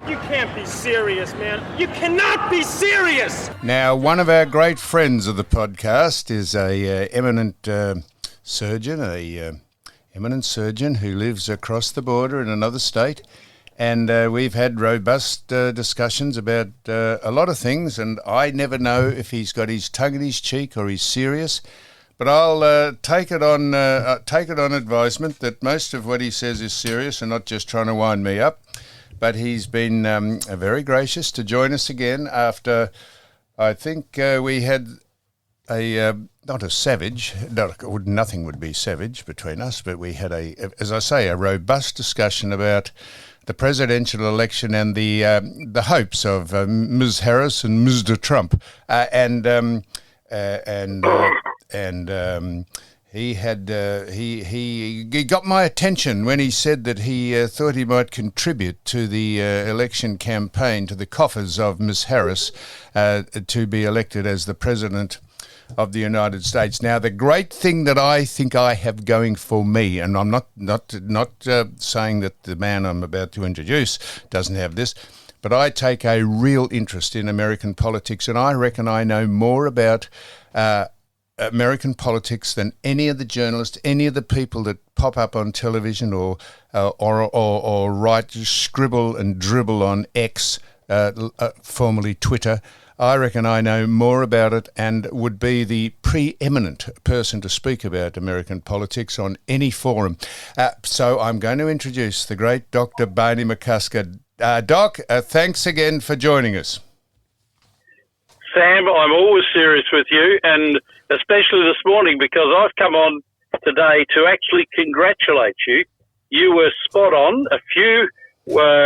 You can't be serious, man. You cannot be serious! Now, one of our great friends of the podcast is a eminent surgeon who lives across the border in another state. And we've had robust discussions about a lot of things, and I never know if he's got his tongue in his cheek or he's serious. But I'll take it on advisement that most of what he says is serious and not just trying to wind me up. But he's been very gracious to join us again after, I think we had not a savage, nothing would be savage between us, but we had a robust discussion about the presidential election and the hopes of Ms. Harris and Mr. Trump, he got my attention when he said that he thought he might contribute to the election campaign, to the coffers of Ms. Harris, to be elected as the president of the United States. Now, the great thing that I think I have going for me, and I'm not saying that the man I'm about to introduce doesn't have this, but I take a real interest in American politics, and I reckon I know more about American politics than any of the journalists, any of the people that pop up on television or write, scribble and dribble on X, formerly Twitter. I reckon I know more about it and would be the preeminent person to speak about American politics on any forum. So I'm going to introduce the great Dr. Barney McCusker. Doc, thanks again for joining us. Sam, I'm always serious with you, and especially this morning because I've come on today to actually congratulate you. You were spot on a few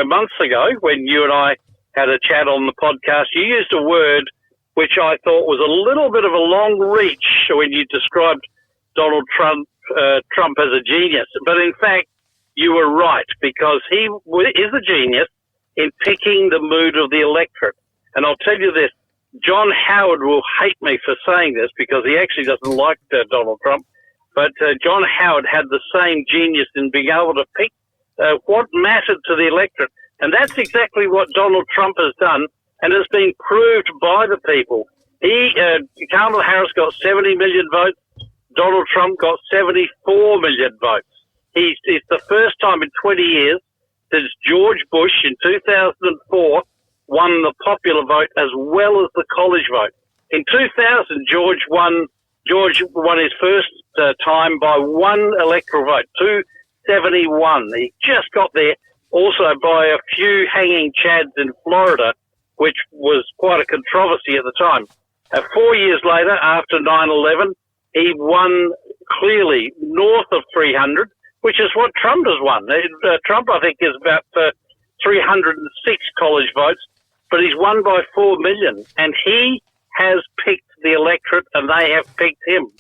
months ago when you and I had a chat on the podcast. You used a word which I thought was a little bit of a long reach when you described Donald Trump as a genius. But in fact, you were right, because he is a genius in picking the mood of the electorate. And I'll tell you this, John Howard will hate me for saying this because he actually doesn't like Donald Trump, but John Howard had the same genius in being able to pick what mattered to the electorate. And that's exactly what Donald Trump has done, and has been proved by the people. Kamala Harris got 70 million votes. Donald Trump got 74 million votes. It's the first time in 20 years since George Bush in 2004 won the popular vote as well as the college vote. In 2000, George won his first time by one electoral vote, 271. He just got there. Also by a few hanging chads in Florida, which was quite a controversy at the time. 4 years later, after 9/11, he won clearly north of 300, which is what Trump has won. Trump, I think, is about 306 college votes, but he's won by 4 million. And he has picked the electorate, and they have picked him.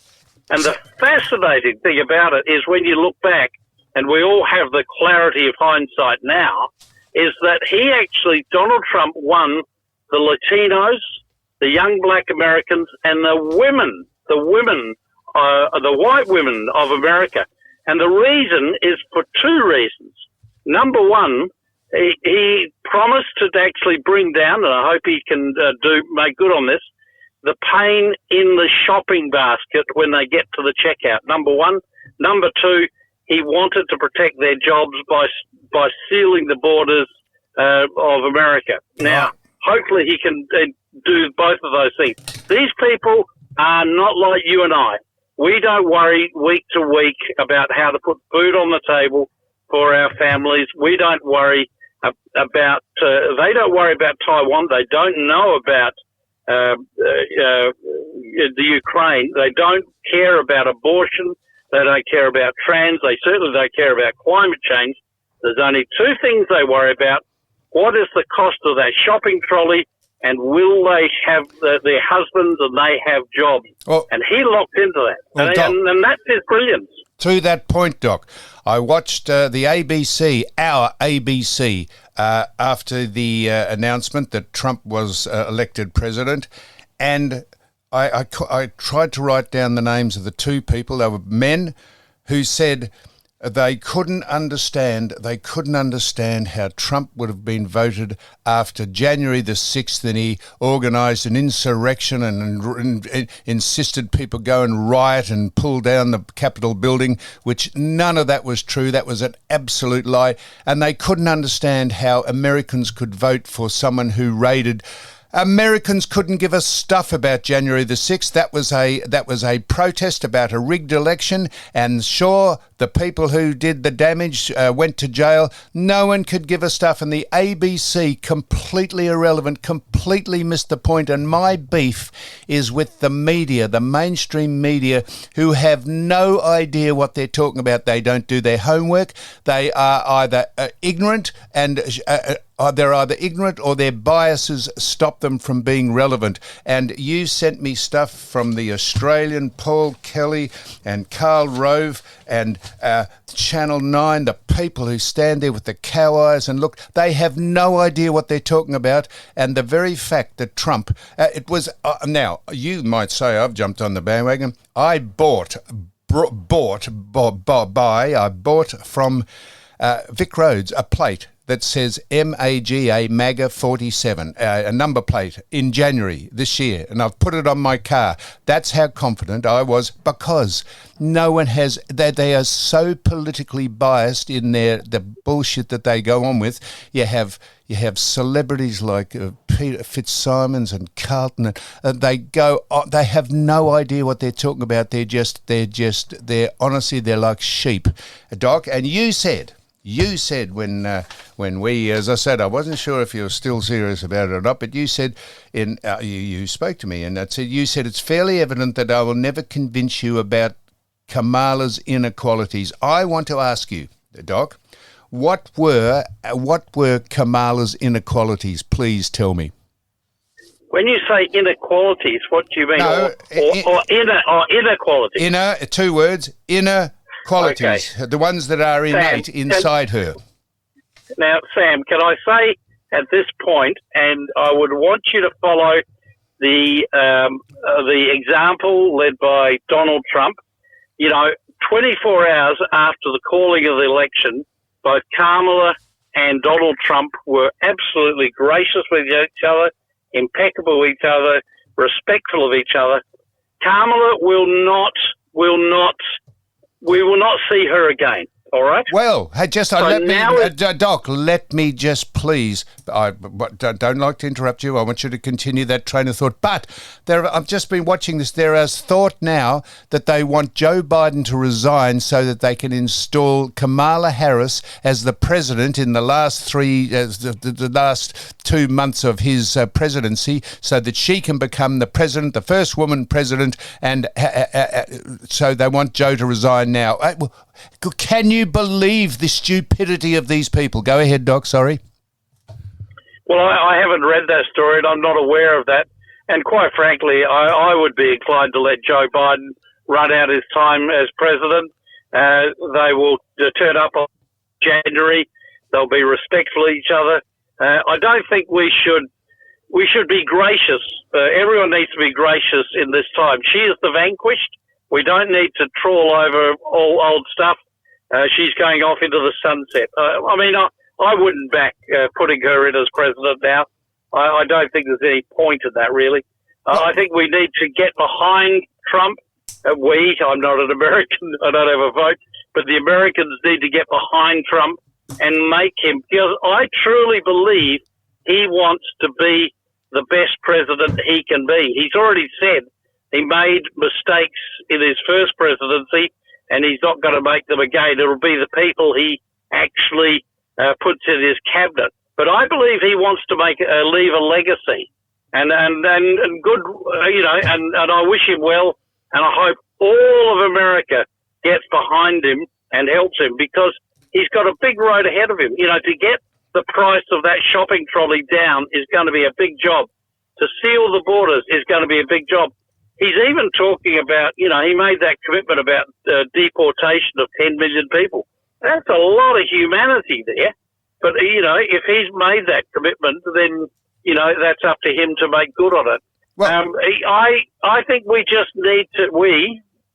And the fascinating thing about it is when you look back, and we all have the clarity of hindsight now, is that Donald Trump won the Latinos, the young black Americans, and the white women of America. And the reason is for two reasons. Number one, he promised to actually bring down, and I hope he can make good on this, the pain in the shopping basket when they get to the checkout. Number one. Number two, he wanted to protect their jobs by sealing the borders of America. Now, hopefully he can do both of those things. These people are not like you and I. We don't worry week to week about how to put food on the table for our families. We don't worry about, they don't worry about Taiwan. They don't know about the Ukraine. They don't care about abortion. They don't care about trans. They certainly don't care about climate change. There's only two things they worry about. What is the cost of that shopping trolley, and will they have their husbands and they have jobs? Well, and he locked into that. Well, and that's his brilliance. To that point, Doc, I watched the ABC, our ABC, after the announcement that Trump was elected president, and I tried to write down the names of the two people. They were men who said They couldn't understand how Trump would have been voted after January the 6th, and he organised an insurrection and insisted people go and riot and pull down the Capitol building, which none of that was true. That was an absolute lie. And they couldn't understand how Americans could vote for someone who raided. Americans couldn't give us stuff about January the 6th. That was a protest about a rigged election, and sure, the people who did the damage went to jail. No one could give us stuff, and the ABC, completely irrelevant, completely missed the point. And my beef is with the media, the mainstream media, who have no idea what they're talking about. They don't do their homework. They are either ignorant and they're either ignorant or their biases stop them from being relevant. And you sent me stuff from the Australian, Paul Kelly and Carl Rove and Channel 9, the people who stand there with the cow eyes and look, they have no idea what they're talking about. And the very fact that Trump, now, you might say I've jumped on the bandwagon. I bought from Vic Roads a plate that says MAGA 47, a number plate in January this year, and I've put it on my car. That's how confident I was, because no one has, they are so politically biased in the bullshit that they go on with. You have celebrities like Peter Fitzsimons and Carlton, and they have no idea what they're talking about. They're honestly, they're like sheep, Doc. And you said when we, as I said, I wasn't sure if you were still serious about it or not, but you said you spoke to me and you said it's fairly evident that I will never convince you about Kamala's inequalities. I want to ask you, Doc, what were Kamala's inequalities? Please tell me. When you say inequalities, what do you mean? No, or inequalities? Inner, 2 words, inner qualities, okay. The ones that are innate inside her. Now, Sam, can I say at this point, and I would want you to follow the example led by Donald Trump. 24 hours after the calling of the election, both Kamala and Donald Trump were absolutely gracious with each other, impeccable with each other, respectful of each other. Kamala we will not see her again. All right. Well, hey, Doc, let me just please. I don't like to interrupt you. I want you to continue that train of thought. But I've just been watching this. There is thought now that they want Joe Biden to resign so that they can install Kamala Harris as the president in the last the last 2 months of his presidency, so that she can become the president, the first woman president, and so they want Joe to resign now. Can you believe the stupidity of these people? Go ahead, Doc, sorry. Well, I haven't read that story, and I'm not aware of that. And quite frankly, I would be inclined to let Joe Biden run out his time as president. They will turn up on January. They'll be respectful of each other. I don't think we should be gracious. Everyone needs to be gracious in this time. She is the vanquished. We don't need to trawl over all old stuff. She's going off into the sunset. I wouldn't back putting her in as president now. I don't think there's any point in that, really. I think we need to get behind Trump. I'm not an American. I don't have a vote. But the Americans need to get behind Trump and make him, because I truly believe he wants to be the best president he can be. He's already said he made mistakes in his first presidency, and he's not going to make them again. It'll be the people he actually puts in his cabinet. But I believe he wants to leave a legacy, and good, and I wish him well, and I hope all of America gets behind him and helps him, because he's got a big road ahead of him. To get the price of that shopping trolley down is going to be a big job. To seal the borders is going to be a big job. He's even talking about, he made that commitment about deportation of 10 million people. That's a lot of humanity there. But, if he's made that commitment, then, that's up to him to make good on it. Well, I think we just need to,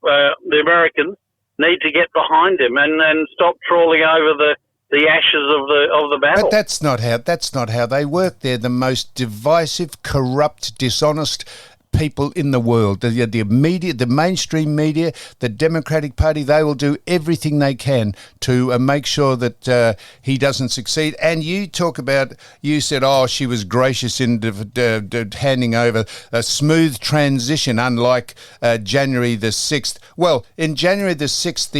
the Americans, need to get behind him and stop trawling over the ashes of the battle. But that's not how they work. They're the most divisive, corrupt, dishonest people in the world. The media, the mainstream media, the Democratic Party, they will do everything they can to make sure that he doesn't succeed. And you said, she was gracious in handing over a smooth transition, unlike January the 6th. Well, in January the 6th,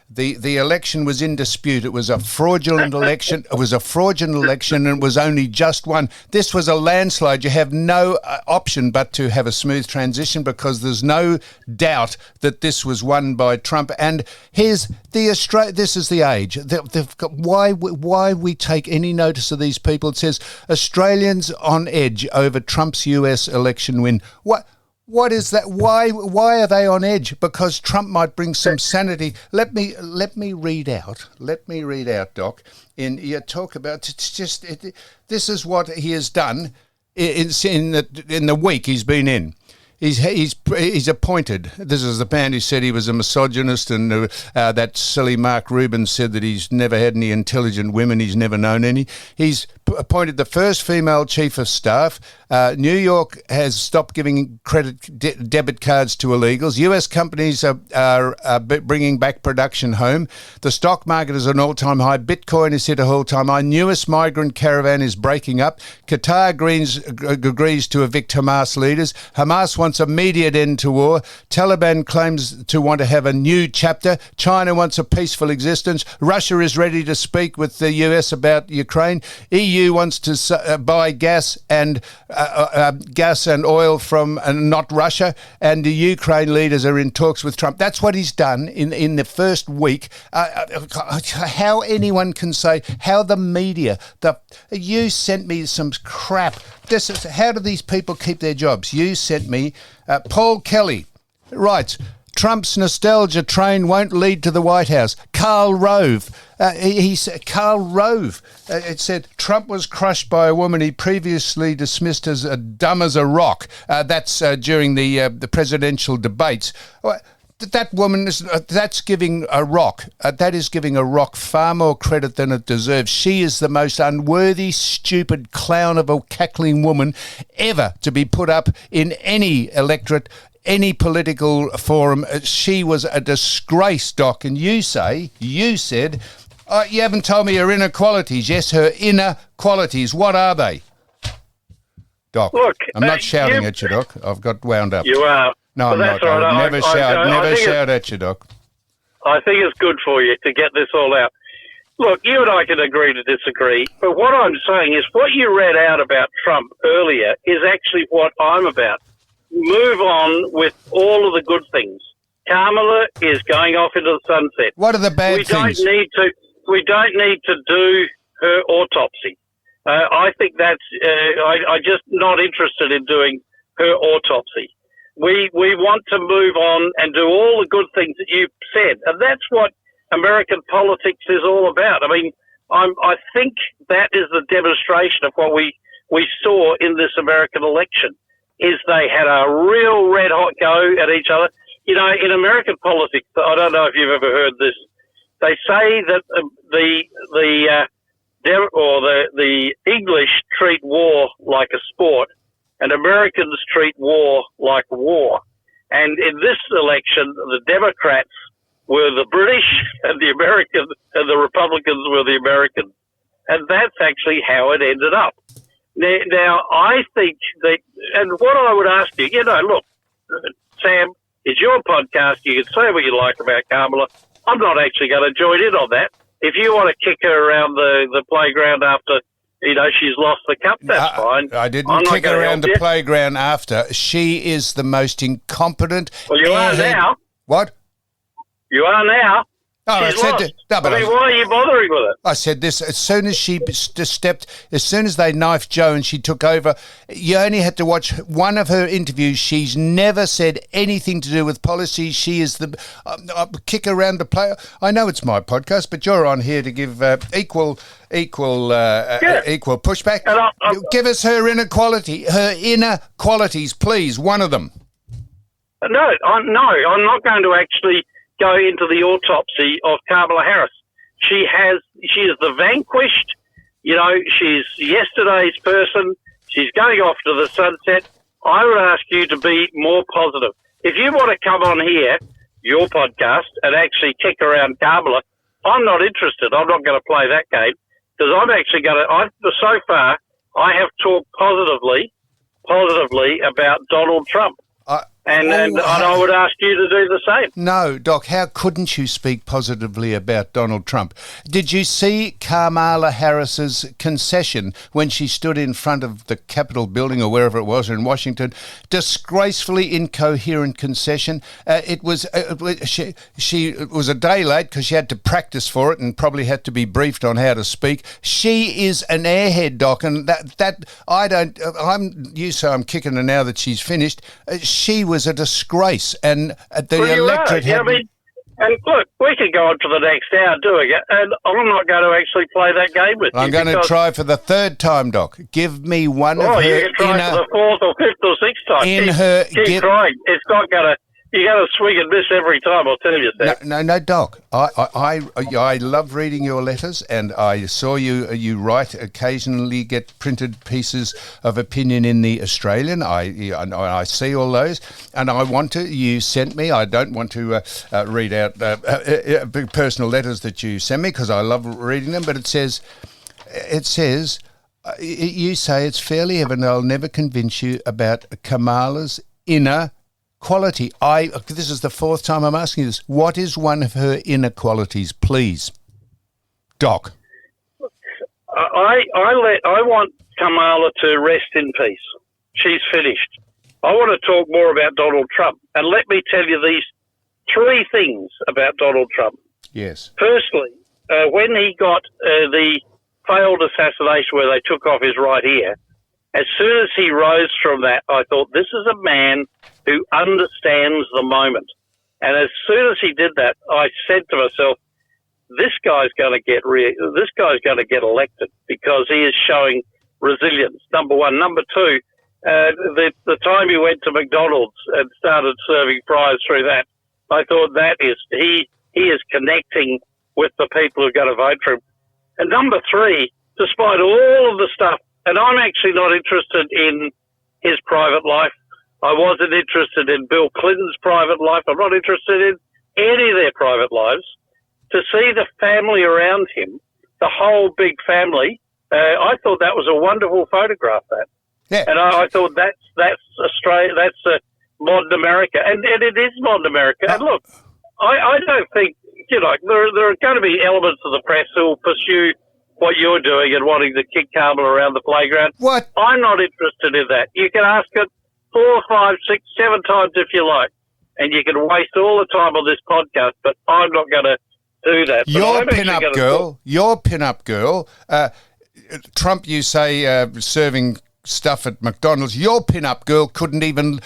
the election was in dispute. It was a fraudulent election. It was a fraudulent election, and it was only just won. This was a landslide. You have no option but to have a smooth transition, because there's no doubt that this was won by Trump. And here's this is the age. They've got, why we take any notice of these people? It says Australians on edge over Trump's US election win. What is that? Why are they on edge? Because Trump might bring some sanity. Let me read out. Doc. You talk about, it's just this is what he has done in the week he's been in. He's appointed. This is the man who said he was a misogynist, and that silly Mark Rubin said that he's never had any intelligent women. He's never known any. He's appointed the first female chief of staff. New York has stopped giving debit cards to illegals. US companies are bringing back production home. The stock market is at an all-time high. Bitcoin is hit a all-time high. Newest migrant caravan is breaking up. Qatar agrees to evict Hamas leaders. Hamas wants immediate end to war. Taliban claims to want to have a new chapter. China wants a peaceful existence. Russia is ready to speak with the US about Ukraine. EU wants to buy gas and oil from not Russia, and the Ukraine leaders are in talks with Trump. That's what he's done in the first week. How anyone can say, how the media, you sent me some crap. How do these people keep their jobs? You sent me, Paul Kelly writes, Trump's nostalgia train won't lead to the White House. Karl Rove. Karl Rove. It said Trump was crushed by a woman he previously dismissed as dumb as a rock. That's during the presidential debates. That woman that's giving a rock. That is giving a rock far more credit than it deserves. She is the most unworthy, stupid clown of a cackling woman ever to be put up in any electorate, any political forum. She was a disgrace, Doc. And you said, you haven't told me her inner qualities. Yes, her inner qualities. What are they? Doc, look, I'm not shouting at you, Doc. I've got wound up. You are. No, I'm not. Right. I'll never shout at you, Doc. I think it's good for you to get this all out. Look, you and I can agree to disagree, but what I'm saying is what you read out about Trump earlier is actually what I'm about. Move on with all of the good things. Kamala is going off into the sunset. What are the bad things? We don't need to do her autopsy. I think that's. I'm just not interested in doing her autopsy. We want to move on and do all the good things that you said, and that's what American politics is all about. I mean, I think that is the demonstration of what we saw in this American election. Is they had a real red hot go at each other. You know, in American politics, I don't know if you've ever heard this. They say that the English treat war like a sport, and Americans treat war like war. And in this election, the Democrats were the British, and the Americans and the Republicans were the Americans, and that's actually how it ended up. Now, I think that, and what I would ask you, look, Sam, it's your podcast. You can say what you like about Kamala. I'm not actually going to join in on that. If you want to kick her around the playground after, she's lost the cup, that's fine. I didn't kick her around the playground after. She is the most incompetent. Well, you are now. What? You are now. Oh, She's lost. Why are you bothering with it? I said this, as soon as as soon as they knifed Joe and she took over, you only had to watch one of her interviews. She's never said anything to do with policy. She is the kick around the player. I know it's my podcast, but you're on here to give equal pushback. Give us her inner qualities, please, one of them. I'm not going to actually go into the autopsy of Kamala Harris. She is the vanquished. She's yesterday's person. She's going off to the sunset. I would ask you to be more positive. If you want to come on here, your podcast, and actually kick around Kamala, I'm not interested. I'm not going to play that game because I'm actually going to. So far, I have talked positively about Donald Trump. And I would ask you to do the same. No, Doc, how couldn't you speak positively about Donald Trump? Did you see Kamala Harris's concession when she stood in front of the Capitol building or wherever it was in Washington? Disgracefully incoherent concession. It was a day late because she had to practice for it and probably had to be briefed on how to speak. She is an airhead, Doc, and I'm kicking her now that she's finished. She was a disgrace, and the electorate had... And look, we could go on for the next hour doing it, and I'm not going to actually play that game with you. I'm going to try for the third time, Doc. Give me one of her... Oh, you can try for the fourth or fifth or sixth time. Keep trying. It's not going to... You're going to swing and miss every time, I'll tell you that. No, Doc. I love reading your letters, and I saw you write, occasionally get printed pieces of opinion in the Australian. I see all those, and you sent me, I don't want to read out personal letters that you send me because I love reading them, but it says, you say it's fairly evident I'll never convince you about Kamala's inner quality. This is the fourth time I'm asking you this. What is one of her inequalities, please, Doc? I want Kamala to rest in peace. She's finished. I want to talk more about Donald Trump, and let me tell you these three things about Donald Trump. Yes. Firstly, when he got the failed assassination where they took off his right ear, as soon as he rose from that, I thought, this is a man who understands the moment. And as soon as he did that, I said to myself, this guy's going to get elected because he is showing resilience, number one. Number two, the time he went to McDonald's and started serving fries through that, I thought he is connecting with the people who are going to vote for him. And number three, despite all of the stuff, and I'm actually not interested in his private life. I wasn't interested in Bill Clinton's private life. I'm not interested in any of their private lives. To see the family around him, the whole big family, I thought that was a wonderful photograph, that. Yeah. And I thought that's Australia, that's modern America. And it is modern America. And look, I don't think, there are going to be elements of the press who will pursue what you're doing and wanting to kick Kamala around the playground. What? I'm not interested in that. You can ask it 4, 5, 6, 7 times if you like, and you can waste all the time on this podcast, but I'm not going to do that. Your pin-up girl, Trump, you say, serving stuff at McDonald's. Your pin-up girl couldn't even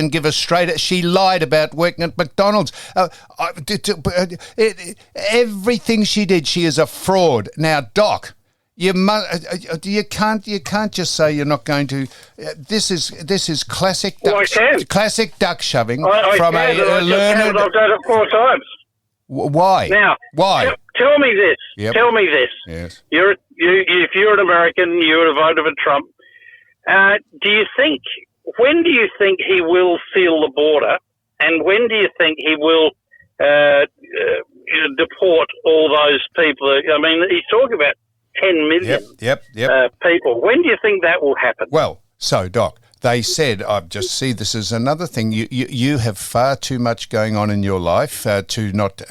give us straight. She lied about working at McDonald's. Everything she did, she is a fraud. Now, Doc, you can't just say you're not going to. This is classic. Classic duck shoving from a learned. I've done it 4 times. Why? Now, why? Tell me this. Yep. Tell me this. Yes. If you're an American, you would have voted for Trump. When do you think he will seal the border, and when do you think he will deport all those people? I mean, he's talking about 10 million people. When do you think that will happen? Well, so, Doc, they said, I just see this as another thing. You have far too much going on in your life to not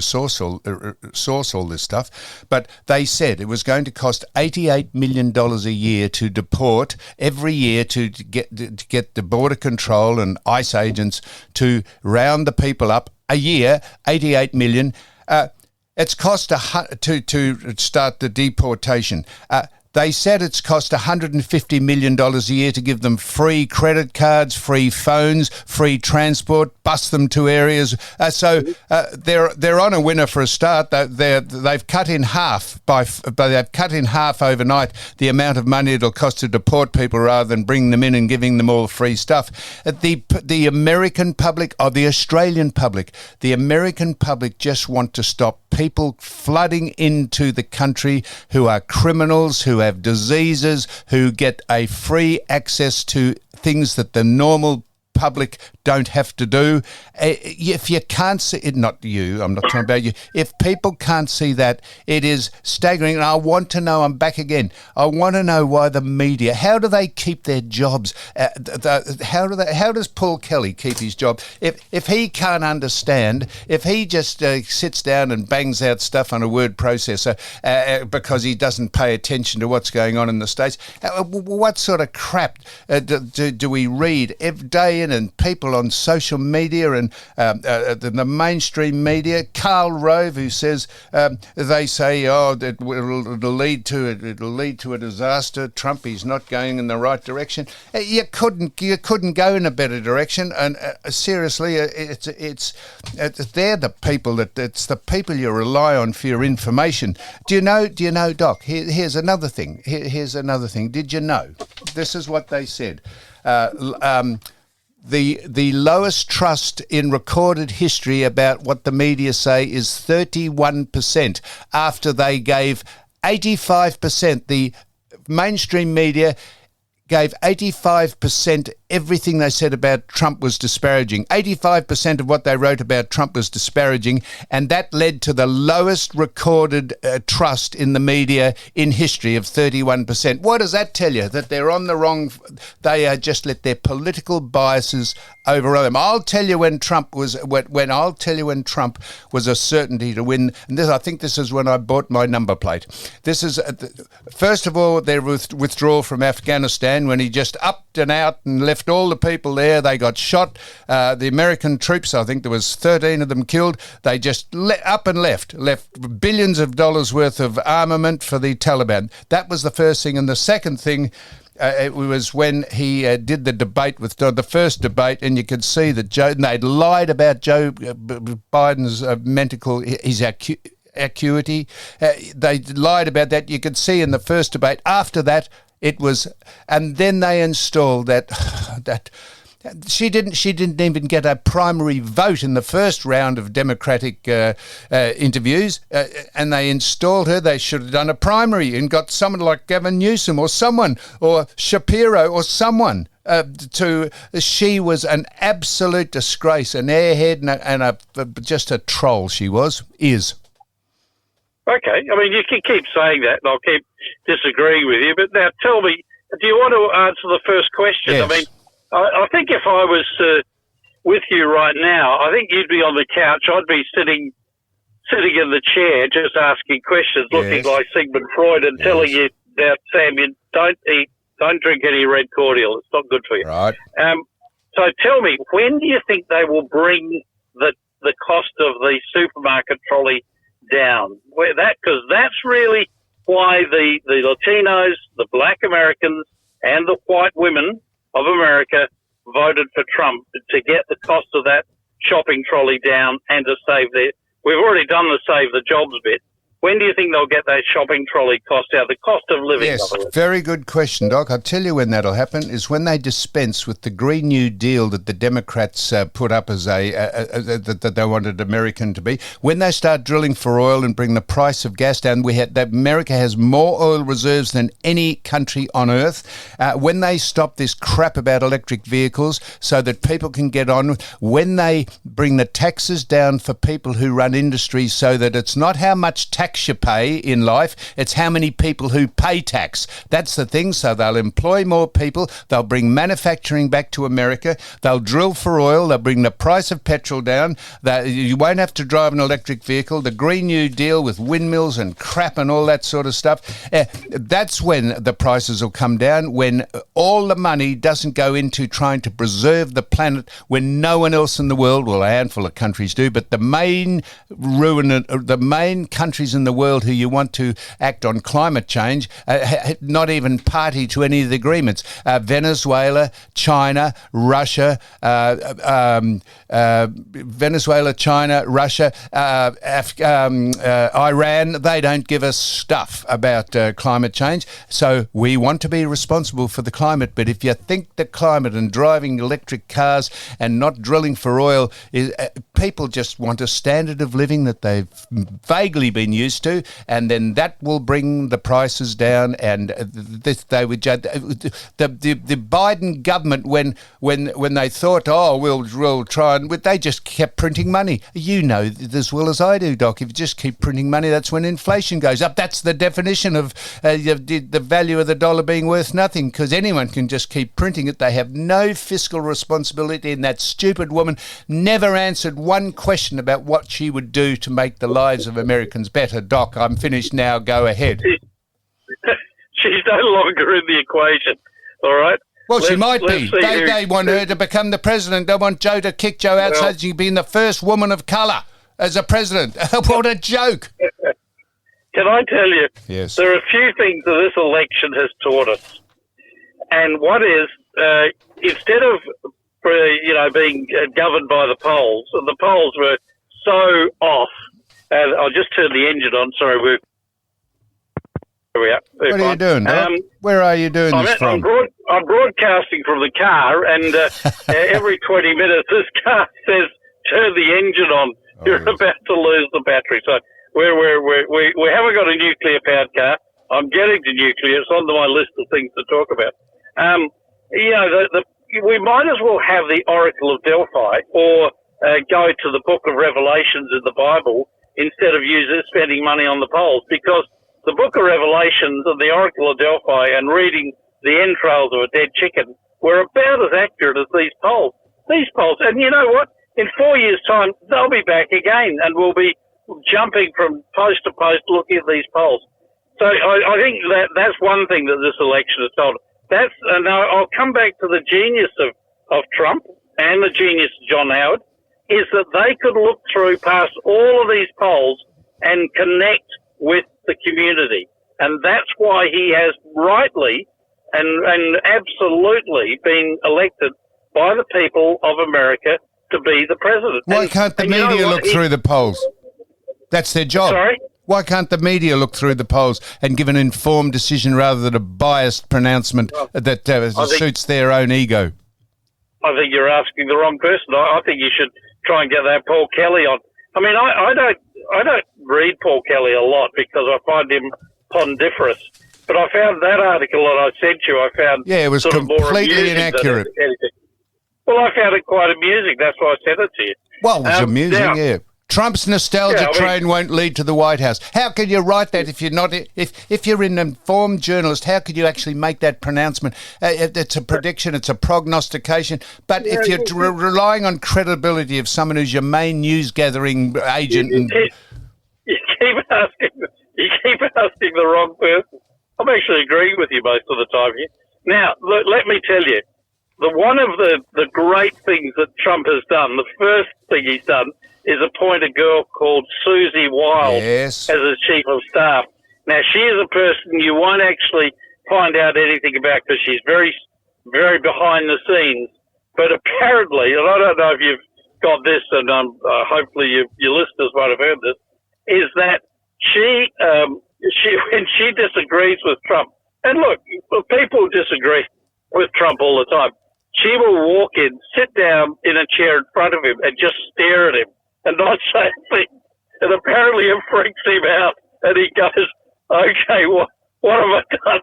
source all this stuff. But they said it was going to cost $88 million a year to deport every year to get the border control and ICE agents to round the people up a year. $88 million. It's cost to start the deportation. They said it's cost $150 million a year to give them free credit cards, free phones, free transport, bus them to areas. So they're on a winner for a start. They've cut in half they've cut in half overnight the amount of money it'll cost to deport people rather than bring them in and giving them all free stuff. The American public, or the Australian public, the American public just want to stop people flooding into the country who are criminals, who have diseases, who get a free access to things that the normal public don't have to do. If you can't see it, not you, I'm not talking about you, if people can't see that, it is staggering. And I want to know, I'm back again, I want to know why the media, how do they keep their jobs? How does Paul Kelly keep his job? If he can't understand, if he just sits down and bangs out stuff on a word processor because he doesn't pay attention to what's going on in the States, what sort of crap do we read every day in, and people on social media and the mainstream media? Karl Rove, who says they say, it'll lead to a disaster. Trump is not going in the right direction. You couldn't go in a better direction. And seriously, they're the people it's the people you rely on for your information. Do you know, Doc? Here's another thing. Here's another thing. Did you know? This is what they said. The lowest trust in recorded history about what the media say is 31% after they gave 85%. The mainstream media gave 85% everything they said about Trump was disparaging. 85% of what they wrote about Trump was disparaging, and that led to the lowest recorded trust in the media in history of 31%. What does that tell you? That they're on the wrong... They just let their political biases override them. I'll tell you when Trump was a certainty to win. And I think this is when I bought my number plate. This is first of all their withdrawal from Afghanistan, when he just upped and out and left all the people there. They got shot. The American troops, I think there was 13 of them killed. They just up and left billions of dollars worth of armament for the Taliban. That was the first thing. And the second thing, it was when he did the debate with the first debate, and you could see that they'd lied about Joe Biden's his acuity. They lied about that. You could see in the first debate. After that, it was, and then they installed that she didn't even get a primary vote in the first round of Democratic interviews, and they installed her. They should have done a primary and got someone like Gavin Newsom or Shapiro or someone. She was an absolute disgrace, an airhead, and just a troll. She is. Okay, I mean, you can keep saying that, and I'll keep disagreeing with you. But now, tell me, do you want to answer the first question? Yes. I mean, I think if I was with you right now, I think you'd be on the couch. I'd be sitting in the chair, just asking questions, looking like Sigmund Freud, and telling you, now, Sam, you don't drink any red cordial. It's not good for you. Right. So tell me, when do you think they will bring the cost of the supermarket trolley down? Because that's really why the Latinos, the Black Americans, and the white women of America voted for Trump, to get the cost of that shopping trolley down and to save we've already done the save the jobs bit. When do you think they'll get that shopping trolley cost out, the cost of living? Yes, very good question, Doc. I'll tell you when that'll happen is when they dispense with the Green New Deal that the Democrats put up as that they wanted American to be. When they start drilling for oil and bring the price of gas down, America has more oil reserves than any country on earth. When they stop this crap about electric vehicles so that people can get on, when they bring the taxes down for people who run industries so that it's not how much tax you pay in life, it's how many people who pay tax. That's the thing. So they'll employ more people, they'll bring manufacturing back to America, they'll drill for oil, they'll bring the price of petrol down, you won't have to drive an electric vehicle, the Green New Deal with windmills and crap and all that sort of stuff. That's when the prices will come down, when all the money doesn't go into trying to preserve the planet, when no one else in the world, well, a handful of countries do, but the main countries in in the world who you want to act on climate change not even party to any of the agreements. Venezuela, China, Russia, Iran, they don't give us stuff about climate change. So we want to be responsible for the climate. But if you think the climate and driving electric cars and not drilling for oil, people just want a standard of living that they've vaguely been used to, and then that will bring the prices down. And they would judge the Biden government when they thought, we'll try and they just kept printing money. You know as well as I do, Doc. If you just keep printing money, that's when inflation goes up. That's the definition of the value of the dollar being worth nothing, because anyone can just keep printing it. They have no fiscal responsibility, and that stupid woman never answered one question about what she would do to make the lives of Americans better. Doc, I'm finished now. Go ahead. She's no longer in the equation, all right? Well, she might be. They want her to become the president. They want Joe to kick Joe out so she's being the first woman of colour as a president. What a joke. Can I tell you, yes, there are a few things that this election has taught us. And one is, instead of being governed by the polls were so off. And I'll just turn the engine on. Sorry, here we are. What are you doing, Doc? Where are you doing this from? I'm broadcasting from the car, and every 20 minutes this car says, turn the engine on. You're about to lose the battery. So we haven't got a nuclear-powered car. I'm getting to nuclear. It's on my list of things to talk about. We might as well have the Oracle of Delphi or go to the Book of Revelations in the Bible instead of spending money on the polls, because the Book of Revelations and the Oracle of Delphi and reading the entrails of a dead chicken were about as accurate as these polls. And you know what? In 4 years' time, they'll be back again, and we'll be jumping from post to post looking at these polls. So I think that's one thing that this election has told. And I'll come back to the genius of Trump and the genius of John Howard, is that they could look through past all of these polls and connect with the community. And that's why he has rightly and absolutely been elected by the people of America to be the president. Why can't the media look through the polls? That's their job. Sorry? Why can't the media look through the polls and give an informed decision rather than a biased pronouncement that suits their own ego? I think you're asking the wrong person. I think you should try and get that Paul Kelly on. I mean, I don't read Paul Kelly a lot because I find him pondiferous. But I found that article that I sent you, it was completely inaccurate. Well, I found it quite amusing. That's why I sent it to you. Well, it was amusing, yeah. Trump's nostalgia train won't lead to the White House. How can you write that if you're not? If you're an informed journalist, how could you actually make that pronouncement? It's a prediction, it's a prognostication. But if you're relying on credibility of someone who's your main news gathering agent, you keep asking the wrong person. I'm actually agreeing with you most of the time here. Now, look, let me tell you, one of the great things that Trump has done, the first thing he's done, is appoint a girl called Susie Wild as his chief of staff. Now, she is a person you won't actually find out anything about because she's very, very behind the scenes. But apparently, and I don't know if you've got this, and hopefully your listeners might have heard this, is that she when she disagrees with Trump, and look, people disagree with Trump all the time, she will walk in, sit down in a chair in front of him and just stare at him and not say a thing. And apparently it freaks him out. And he goes, okay, what have I done?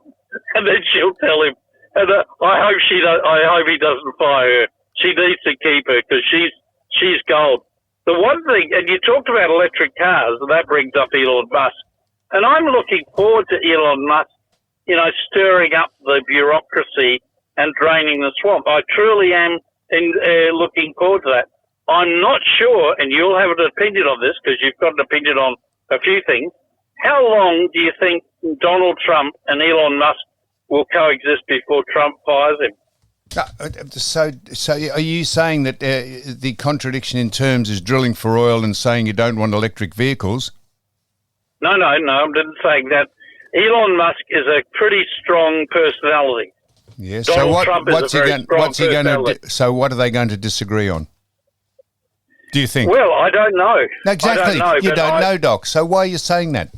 And then she'll tell him. And I hope he doesn't fire her. She needs to keep her because she's gold. The one thing, and you talked about electric cars, and that brings up Elon Musk. And I'm looking forward to Elon Musk, stirring up the bureaucracy and draining the swamp. I truly am looking forward to that. I'm not sure, and you'll have an opinion on this because you've got an opinion on a few things. How long do you think Donald Trump and Elon Musk will coexist before Trump fires him? So are you saying that the contradiction in terms is drilling for oil and saying you don't want electric vehicles? I didn't say that. Elon Musk is a pretty strong personality. Yeah. Donald Trump is a very strong personality. So what are they going to disagree on? Do you think? Well, I don't know. Exactly. You don't know, Doc. So why are you saying that?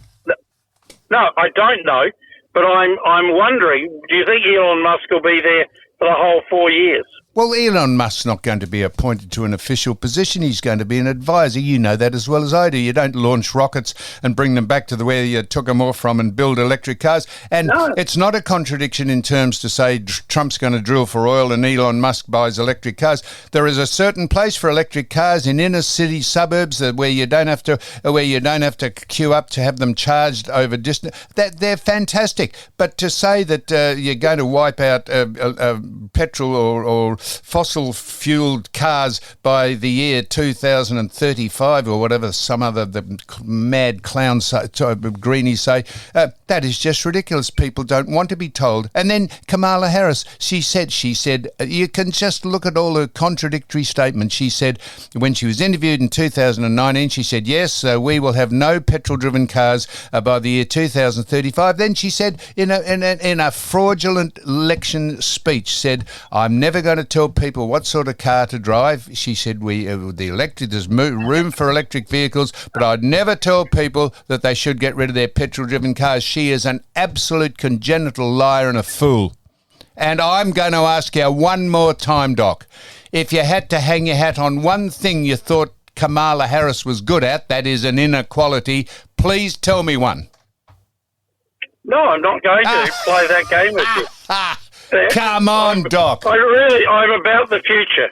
No, I don't know. But I'm wondering, do you think Elon Musk will be there for the whole 4 years? Well, Elon Musk's not going to be appointed to an official position. He's going to be an advisor. You know that as well as I do. You don't launch rockets and bring them back to where you took them off from and build electric cars. And It's not a contradiction in terms to say Trump's going to drill for oil and Elon Musk buys electric cars. There is a certain place for electric cars in inner city suburbs where you don't have to queue up to have them charged over distance. They're fantastic. But to say that you're going to wipe out petrol or fossil fueled cars by the year 2035 or whatever some other the mad clowns greenies say, that is just ridiculous. People don't want to be told. And then Kamala Harris, she said you can just look at all her contradictory statements. She said when she was interviewed in 2019, she said yes, we will have no petrol driven cars by the year 2035. Then she said in a fraudulent election speech, said I'm never going to tell people what sort of car to drive. She said there's room for electric vehicles, but I'd never tell people that they should get rid of their petrol-driven cars. She is an absolute congenital liar and a fool. And I'm going to ask you one more time, Doc. If you had to hang your hat on one thing you thought Kamala Harris was good at, that is an inequality, please tell me one. No, I'm not going to play that game with you. Come on, Doc. I'm about the future.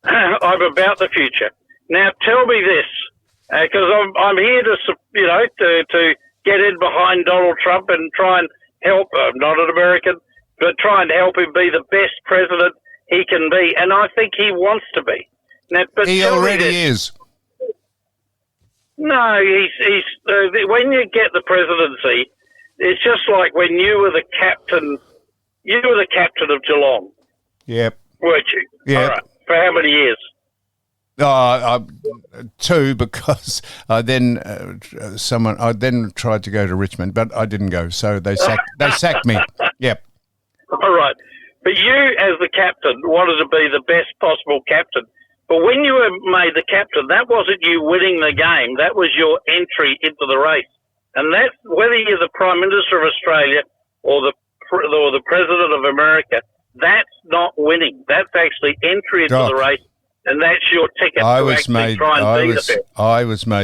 I'm about the future. Now, tell me this, because I'm here to get in behind Donald Trump and try and help. I'm not an American, but try and help him be the best president he can be, and I think he wants to be. Now, but he already is. No, he's when you get the presidency, it's just like when you were the captain. You were the captain of Geelong. Yep. Weren't you? Yeah. All right. For how many years? 2, because I then tried to go to Richmond, but I didn't go, so they sacked me. Yep. All right. But you, as the captain, wanted to be the best possible captain. But when you were made the captain, that wasn't you winning the game. That was your entry into the race. And that's whether you're the Prime Minister of Australia or the President of America, that's not winning. That's actually entry into the race, and that's your ticket I was made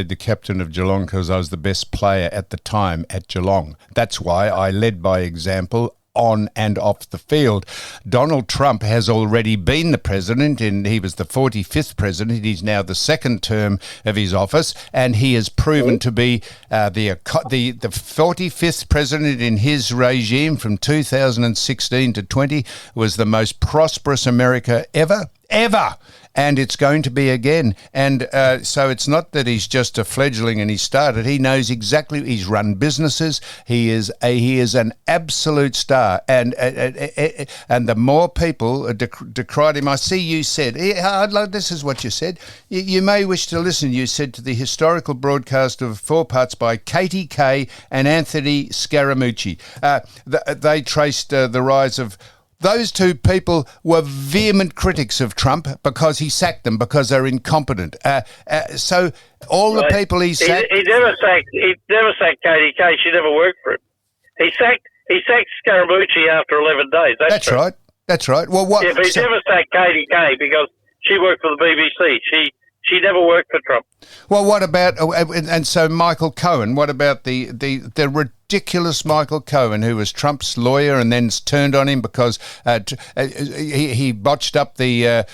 the captain of Geelong because I was the best player at the time at Geelong. That's why I led by example on and off the field. Donald Trump has already been the president, and he was the 45th president. He's now the second term of his office, and he has proven to be the 45th president in his regime from 2016 to 20 was the most prosperous America ever. And it's going to be again. And so it's not that he's just a fledgling and he started. He knows exactly. He's run businesses. He is an absolute star. And the more people decried him. I see you said, this is what you said. You may wish to listen. You said to the historical broadcast of 4 parts by Katie Kay and Anthony Scaramucci. They traced the rise of. Those two people were vehement critics of Trump because he sacked them because they're incompetent. So all the people he sacked... He never sacked Katie Kay. She never worked for him. He sacked Scaramucci after 11 days. That's right. That's right. Well, what? Yeah, but he never sacked Katie Kay because she worked for the BBC. She never worked for Trump. Well, what about and so Michael Cohen? What about the ridiculous Michael Cohen, who was Trump's lawyer and then turned on him because he botched up the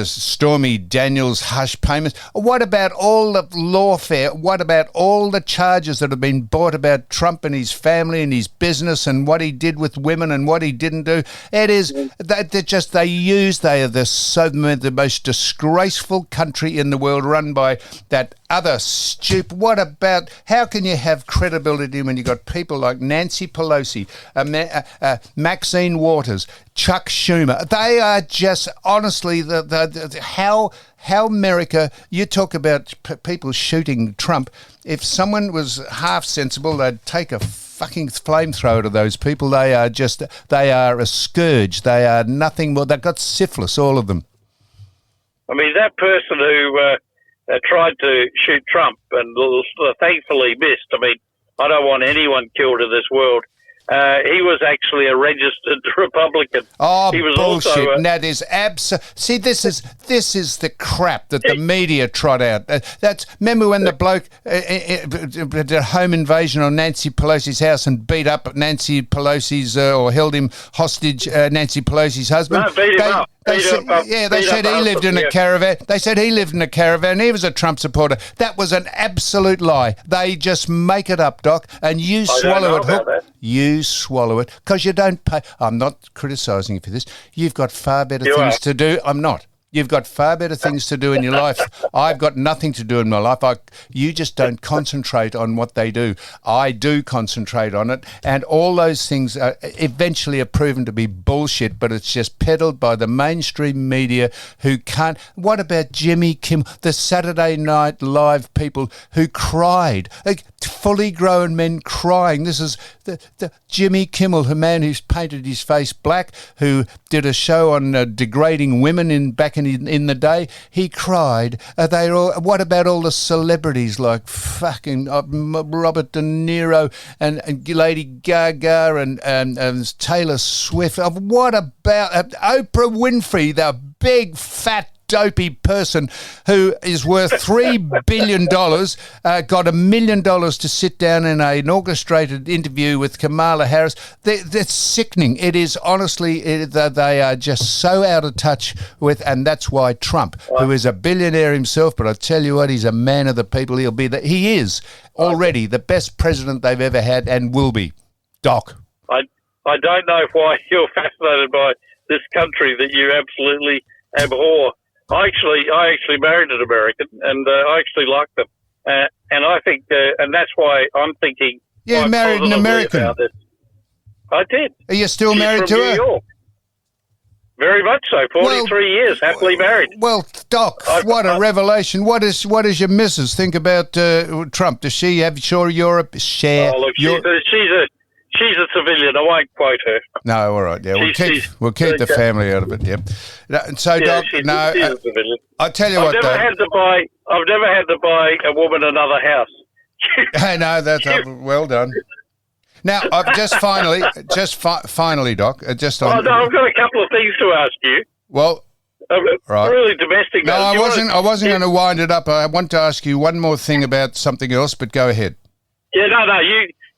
Stormy Daniels hush payments? What about all the lawfare? What about all the charges that have been brought about Trump and his family and his business and what he did with women and what he didn't do? It is they are the most disgraceful country in the world, run by that other stupid. What about, how can you have credibility when you got people like Nancy Pelosi, Maxine Waters, Chuck Schumer. They are just, honestly, how America, you talk about people shooting Trump. If someone was half sensible, they'd take a fucking flamethrower to those people. They are a scourge. They are nothing more. They've got syphilis, all of them. I mean, that person who tried to shoot Trump and thankfully missed. I mean, I don't want anyone killed in this world. He was actually a registered Republican. Oh, he was bullshit! Also, that is See, this is the crap that the media trot out. Remember when the bloke did a home invasion on Nancy Pelosi's house and beat up Nancy Pelosi's or held him hostage, Nancy Pelosi's husband. No, beat him up. They said he lived in a caravan. They said he lived in a caravan. He was a Trump supporter. That was an absolute lie. They just make it up, Doc, and you swallow it. Hook. You swallow it because you don't pay. I'm not criticising you for this. You've got far better things to do. I'm not. You've got far better things to do in your life. I've got nothing to do in my life. You just don't concentrate on what they do. I do concentrate on it. And all those things eventually are proven to be bullshit, but it's just peddled by the mainstream media who can't. What about Jimmy Kimmel, the Saturday Night Live people who cried? Like, fully grown men crying. This is the Jimmy Kimmel, the man who's painted his face black, who did a show on degrading women back in the day. He cried. What about all the celebrities like fucking Robert De Niro and Lady Gaga and Taylor Swift? What about Oprah Winfrey, the big fat dopey person who is worth $3 billion, got $1 million to sit down in an orchestrated interview with Kamala Harris? That's sickening. It is honestly, they are just so out of touch with, and that's why Trump, who is a billionaire himself, but I tell you what, he's a man of the people. He is already the best president they've ever had and will be. Doc. I don't know why you're fascinated by this country that you absolutely abhor. I actually married an American, and I actually like them, and I think, and that's why I'm thinking. Yeah, you married an American. About this. I did. Are you still She's married from to New her? York. Very much so. 43 years, happily married. Well, Doc, what a revelation! What is your missus think about Trump? Does she have Europe share? Oh, look, she's a civilian. I won't quote her. No, all right. Yeah, we'll keep the family out of it. Yeah. So, Doc, she's a civilian. I tell you what, though. I've never had to buy a woman another house. I know that's well done. Now, I've finally, Doc. I've got a couple of things to ask you. Well, right. Really domestic. No, I wasn't going to wind it up. I want to ask you one more thing about something else, but go ahead. Yeah, no,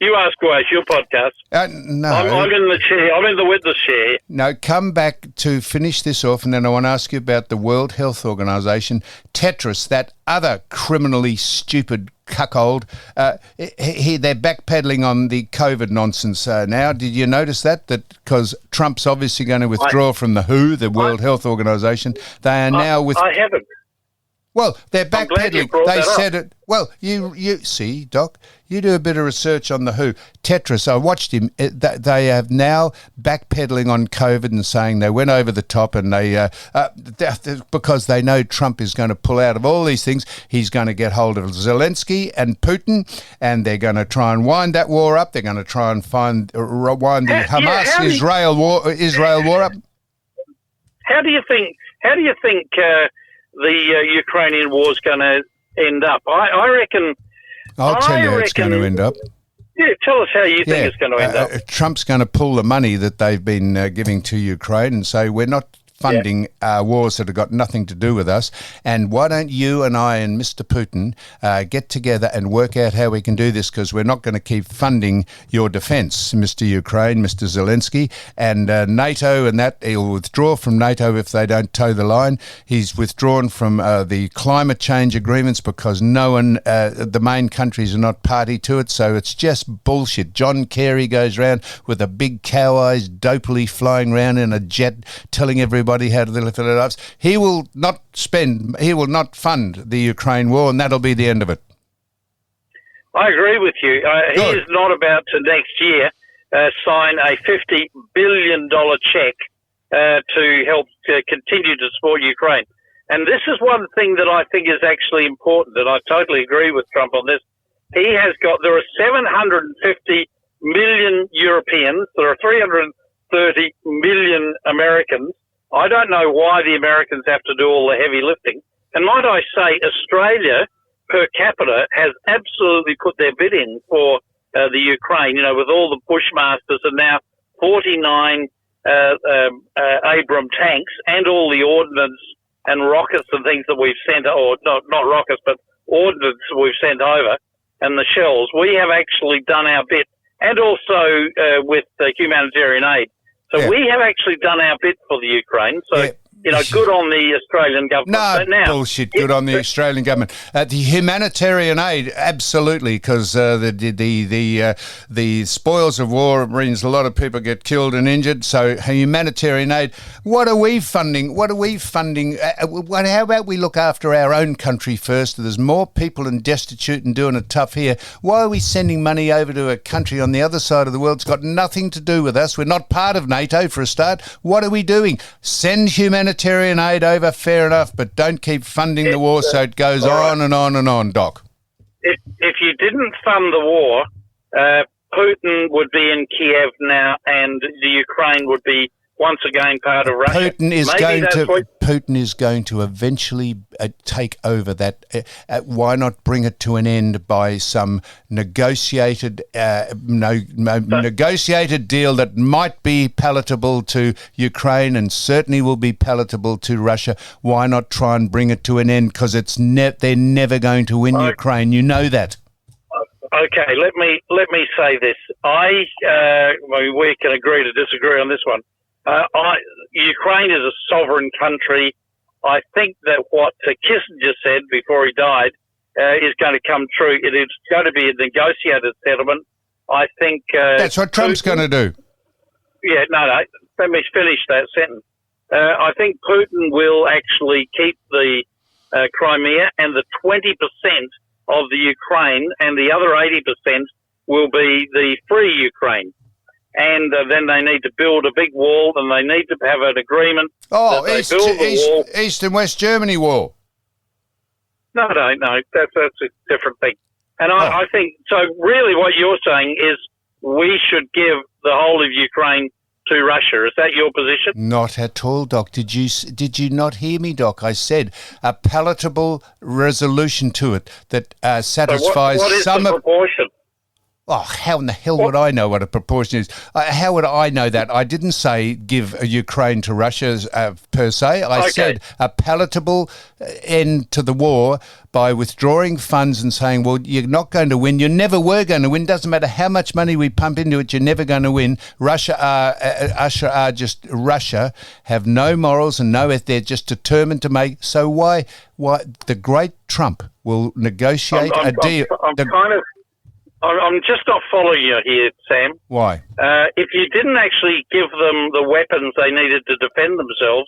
you ask away. It's your podcast. No. I'm in the chair. I'm in the witness chair. No, come back to finish this off, and then I want to ask you about the World Health Organization, Tetris, that other criminally stupid cuckold. They're backpedaling on the COVID nonsense now. Did you notice that? That because Trump's obviously going to withdraw from the WHO, the World Health Organization, they are now with. I haven't. Well, they're backpedaling. They said up. it. Well, you see, Doc, you do a bit of research on the WHO. Tetris, I watched him. They have now backpedaling on COVID and saying they went over the top, and they because they know Trump is going to pull out of all these things. He's going to get hold of Zelensky and Putin, and they're going to try and wind that war up. They're going to try and wind the Hamas-Israel war up. How do you think? The Ukrainian war is going to end up? I reckon. I'll tell you how it's going to end up. Yeah, tell us how you think it's going to end up. Trump's going to pull the money that they've been giving to Ukraine and say, we're not funding wars that have got nothing to do with us, and why don't you and I and Mr. Putin get together and work out how we can do this, because we're not going to keep funding your defence, Mr. Ukraine, Mr. Zelensky, and NATO, and that he'll withdraw from NATO if they don't toe the line. He's withdrawn from the climate change agreements because no one, the main countries are not party to it, so it's just bullshit. John Kerry goes around with a big cow eyes, dopily flying around in a jet, telling everybody how to live their lives. He will not fund the Ukraine war, and that'll be the end of it. I agree with you. He is not about to next year sign a $50 billion check to help continue to support Ukraine. And this is one thing that I think is actually important, and I totally agree with Trump on this. There are 750 million Europeans, there are 330 million Americans. I don't know why the Americans have to do all the heavy lifting. And might I say, Australia per capita has absolutely put their bid in for the Ukraine, with all the Bushmasters and now 49 Abram tanks and all the ordnance and rockets and things that we've sent, or not rockets, but ordnance we've sent over, and the shells. We have actually done our bit, and also with humanitarian aid. So we have actually done our bit for the Ukraine. So, good on the Australian government. No, bullshit, good on the Australian government. The humanitarian aid, absolutely, because the spoils of war means a lot of people get killed and injured. So humanitarian aid, what are we funding? How about we look after our own country first? There's more people in destitute and doing it tough here. Why are we sending money over to a country on the other side of the world? It's got nothing to do with us. We're not part of NATO for a start. What are we doing? Send humanitarian aid over, fair enough, but don't keep funding the war so it goes on and on and on, Doc. If you didn't fund the war, Putin would be in Kiev now, and the Ukraine would be once again part of Russia. Putin is going to eventually take over that. Why not bring it to an end by some negotiated negotiated deal that might be palatable to Ukraine and certainly will be palatable to Russia? Why not try and bring it to an end? Because they're never going to win Ukraine. You know that. Okay, let me say this. We can agree to disagree on this one. Ukraine is a sovereign country. I think that what Kissinger said before he died is going to come true. It is going to be a negotiated settlement. I think that's what Trump's going to do. Yeah, no. Let me finish that sentence. I think Putin will actually keep the Crimea and the 20% of the Ukraine, and the other 80% will be the free Ukraine. And then they need to build a big wall, and they need to have an agreement. East and West Germany wall. No. That's a different thing. And I think, so really what you're saying is we should give the whole of Ukraine to Russia. Is that your position? Not at all, Doc. Did you not hear me, Doc? I said a palatable resolution to it that satisfies what is some the proportion? Oh, how in the hell would I know what a proportion is? How would I know that? I didn't say give Ukraine to Russia per se. I said a palatable end to the war by withdrawing funds and saying, well, you're not going to win. You never were going to win. Doesn't matter how much money we pump into it, you're never going to win. Russia have no morals and no ethics. They're just determined to make. So why the great Trump will negotiate a deal? I'm just not following you here, Sam. Why? If you didn't actually give them the weapons they needed to defend themselves,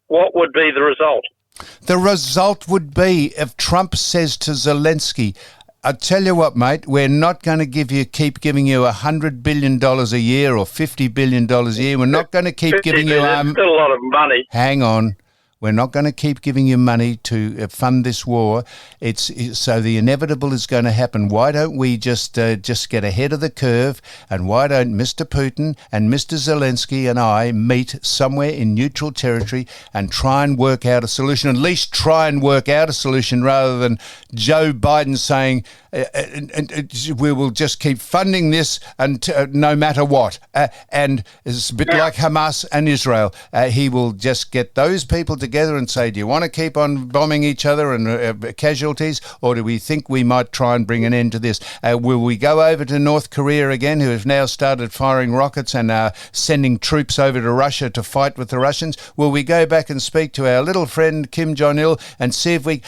what would be the result? The result would be if Trump says to Zelensky, I tell you what, mate, we're not going to keep giving you $100 billion a year or $50 billion a year. We're not going to keep giving you... That's still a lot of money. Hang on. We're not going to keep giving you money to fund this war. So the inevitable is going to happen. Why don't we just get ahead of the curve, and why don't Mr. Putin and Mr. Zelensky and I meet somewhere in neutral territory and try and work out a solution, at least try and work out a solution, rather than Joe Biden saying we will just keep funding this no matter what. And it's a bit like Hamas and Israel. He will just get those people together and say, do you want to keep on bombing each other and casualties, or do we think we might try and bring an end to this? Will we go over to North Korea again, who have now started firing rockets and are sending troops over to Russia to fight with the Russians? Will we go back and speak to our little friend Kim Jong-il and see if we...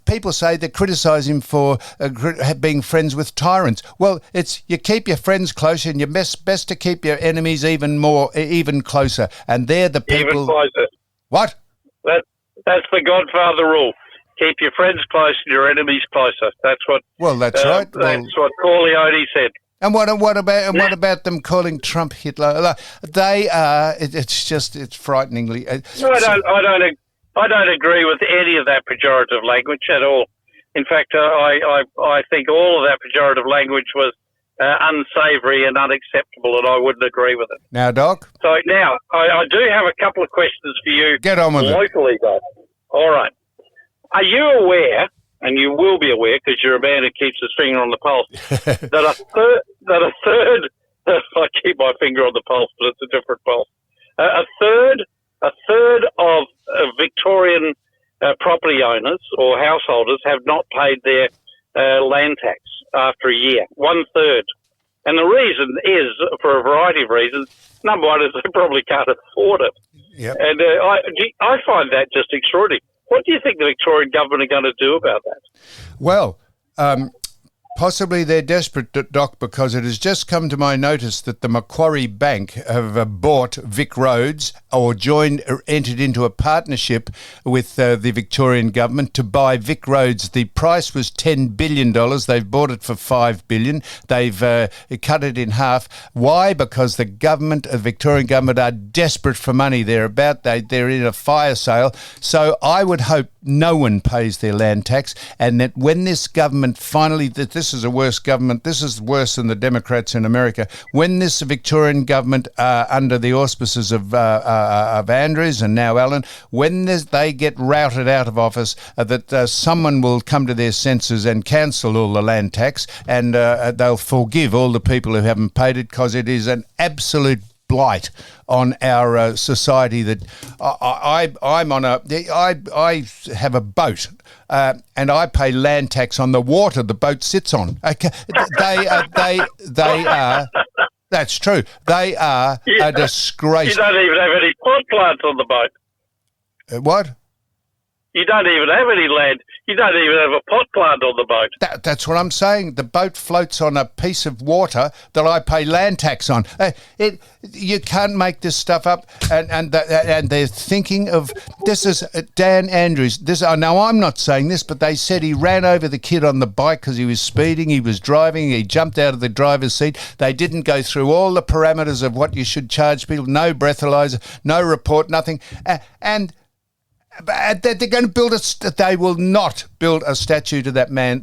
people say they criticise him for being friends with tyrants. Well, it's you keep your friends closer, and you're best to keep your enemies even closer. And they're the people... Even closer. What? That's the Godfather rule. keep your friends close and your enemies closer. That's what. Well, that's right. That's what Corleone said. And what about them calling Trump Hitler? They are. It's frighteningly. No, I don't agree with any of that pejorative language at all. In fact, I think all of that pejorative language was unsavoury and unacceptable, and I wouldn't agree with it. Now, Doc. So now I do have a couple of questions for you. Get on with locally, Doc. All right. Are you aware, and you will be aware because you're a man who keeps his finger on the pulse, that a third, I keep my finger on the pulse, but it's a different pulse. A third of Victorian property owners or householders have not paid their land tax after a year. 1/3. And the reason is for a variety of reasons. Number one is they probably can't afford it. Yep. And I find that just extraordinary. What do you think the Victorian government are going to do about that? Well, possibly they're desperate, Doc, because it has just come to my notice that the Macquarie Bank have bought Vic Roads or entered into a partnership with the Victorian government to buy Vic Roads. The price was $10 billion. They've bought it for $5 billion. They've cut it in half. Why? Because the Victorian government are desperate for money. They're in a fire sale. So I would hope no one pays their land tax, and that when this government finally, this is a worse government, this is worse than the Democrats in America, when this Victorian government, under the auspices of Andrews and now Allen, when they get routed out of office, that someone will come to their senses and cancel all the land tax, and they'll forgive all the people who haven't paid it, because it is an absolute blight on our society. That I have a boat, and I pay land tax on the water the boat sits on. Okay, they are. That's true. They are a disgrace. You don't even have any pot plants on the boat. What? You don't even have any land. You don't even have a pot plant on the boat. That's what I'm saying. The boat floats on a piece of water that I pay land tax on. You can't make this stuff up. And they're thinking of this is Dan Andrews. Now I'm not saying this, but they said he ran over the kid on the bike because he was speeding. He was driving. He jumped out of the driver's seat. They didn't go through all the parameters of what you should charge people. No breathalyzer, no report, nothing. They're going to build they will not build a statue to that man.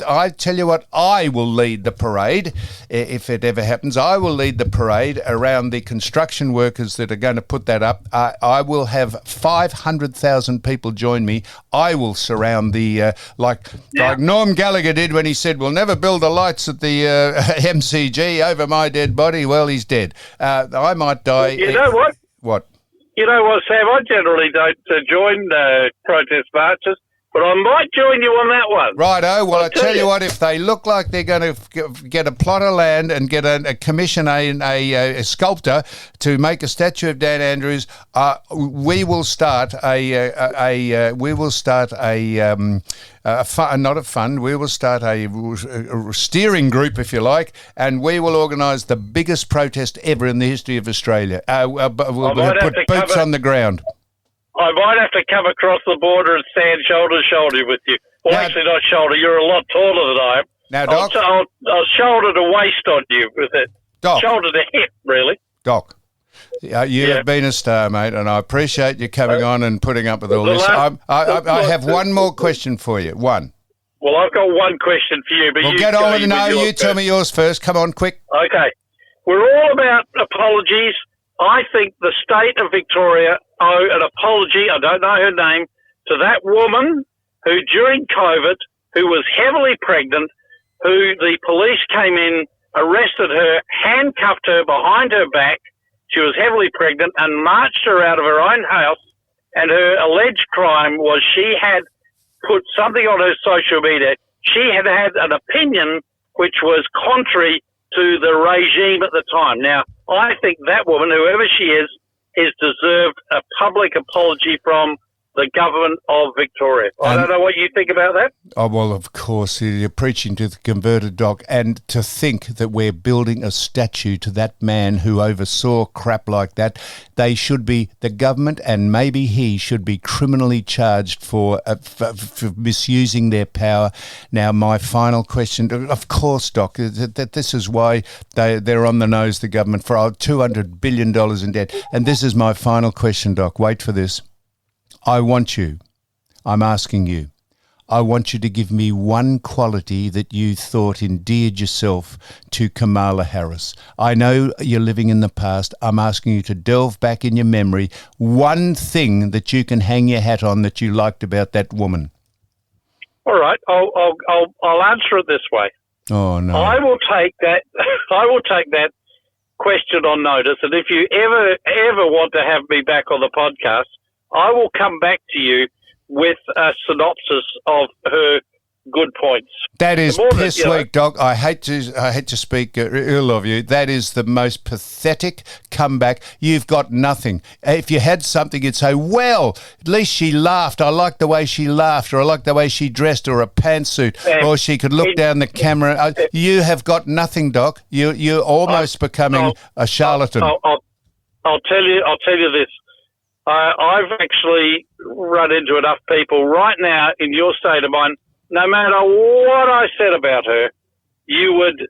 I tell you what, I will lead the parade if it ever happens. I will lead the parade around the construction workers that are going to put that up. I will have 500,000 people join me. I will surround like Norm Gallagher did when he said, "We'll never build the lights at the MCG over my dead body." Well, he's dead. I might die. You know what? What? You know what, Sam? I generally don't join protest marches, but I might join you on that one. Righto. Well, I tell you what, if they look like they're going to get a plot of land and get commission a sculptor to make a statue of Dan Andrews, we will start not a fund. We will start a steering group, if you like, and we will organise the biggest protest ever in the history of Australia. We'll put boots on the ground. I might have to come across the border and stand shoulder to shoulder with you. Well, actually, not shoulder. You're a lot taller than I am. Now, Doc, I'll shoulder to waist on you with it. Doc, shoulder to hip, really. Doc. You have been a star, mate, and I appreciate you coming on and putting up with all this. I have one more question for you. One. Well, I've got one question for you. But get on with it. No, you tell me yours first. Come on, quick. Okay. We're all about apologies. I think the state of Victoria owe an apology, I don't know her name, to that woman who, during COVID, who was heavily pregnant, who the police came in, arrested her, handcuffed her behind her back. She was heavily pregnant and marched her out of her own house, and her alleged crime was she had put something on her social media. She had an opinion which was contrary to the regime at the time. Now, I think that woman, whoever she is deserved a public apology from the government of Victoria. I don't know what you think about that. Oh, well, of course, you're preaching to the converted, Doc. And to think that we're building a statue to that man who oversaw crap like that, they should be, the government and maybe he should be criminally charged for misusing their power. Now, my final question, of course, Doc, that this is why they're on the nose, the government, for $200 billion in debt. And this is my final question, Doc. Wait for this. I'm asking you, I want you to give me one quality that you thought endeared yourself to Kamala Harris. I know you're living in the past. I'm asking you to delve back in your memory. One thing that you can hang your hat on that you liked about that woman. All right, I'll answer it this way. Oh no! I will take that. I will take that question on notice, and if you ever want to have me back on the podcast, I will come back to you with a synopsis of her good points. That is piss weak, Doc. I hate to speak ill of you. That is the most pathetic comeback. You've got nothing. If you had something, you'd say, well, at least she laughed. I like the way she laughed, or I like the way she dressed, or a pantsuit, or she could look down the camera. You have got nothing, Doc. You're almost becoming a charlatan. I'll tell you this. I've actually run into enough people right now in your state of mind. No matter what I said about her, you would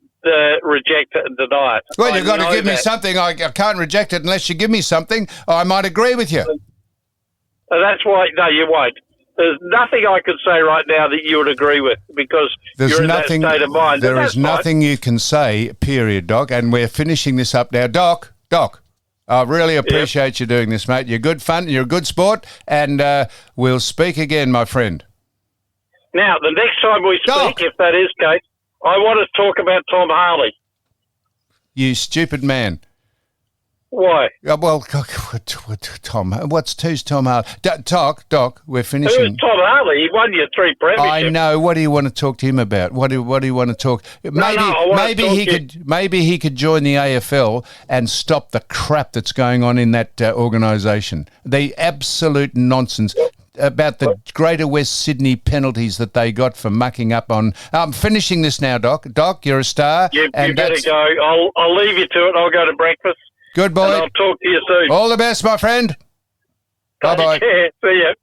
reject it and deny it. Well, you've got to give me something. I can't reject it unless you give me something. Or I might agree with you. That's why. No, you won't. There's nothing I could say right now that you would agree with because you're in that state of mind. There is nothing you can say, period, Doc. And we're finishing this up now. Doc. I really appreciate you doing this, mate. You're good fun. You're a good sport. And we'll speak again, my friend. Now, the next time we speak, if that is Kate, I want to talk about Tom Harley. You stupid man. Why? Well, who's Tom Harley? Doc, we're finishing. Who's Tom Harley? He won you 3 premierships. I know. What do you want to talk to him about? What do you want to talk? Maybe he could join the AFL and stop the crap that's going on in that organisation. The absolute nonsense about the Greater West Sydney penalties that they got for mucking up on. I'm finishing this now, Doc. Doc, you're a star. You better go. I'll leave you to it. I'll go to breakfast. Good boy. And I'll talk to you soon. All the best, my friend. Bye-bye. See you.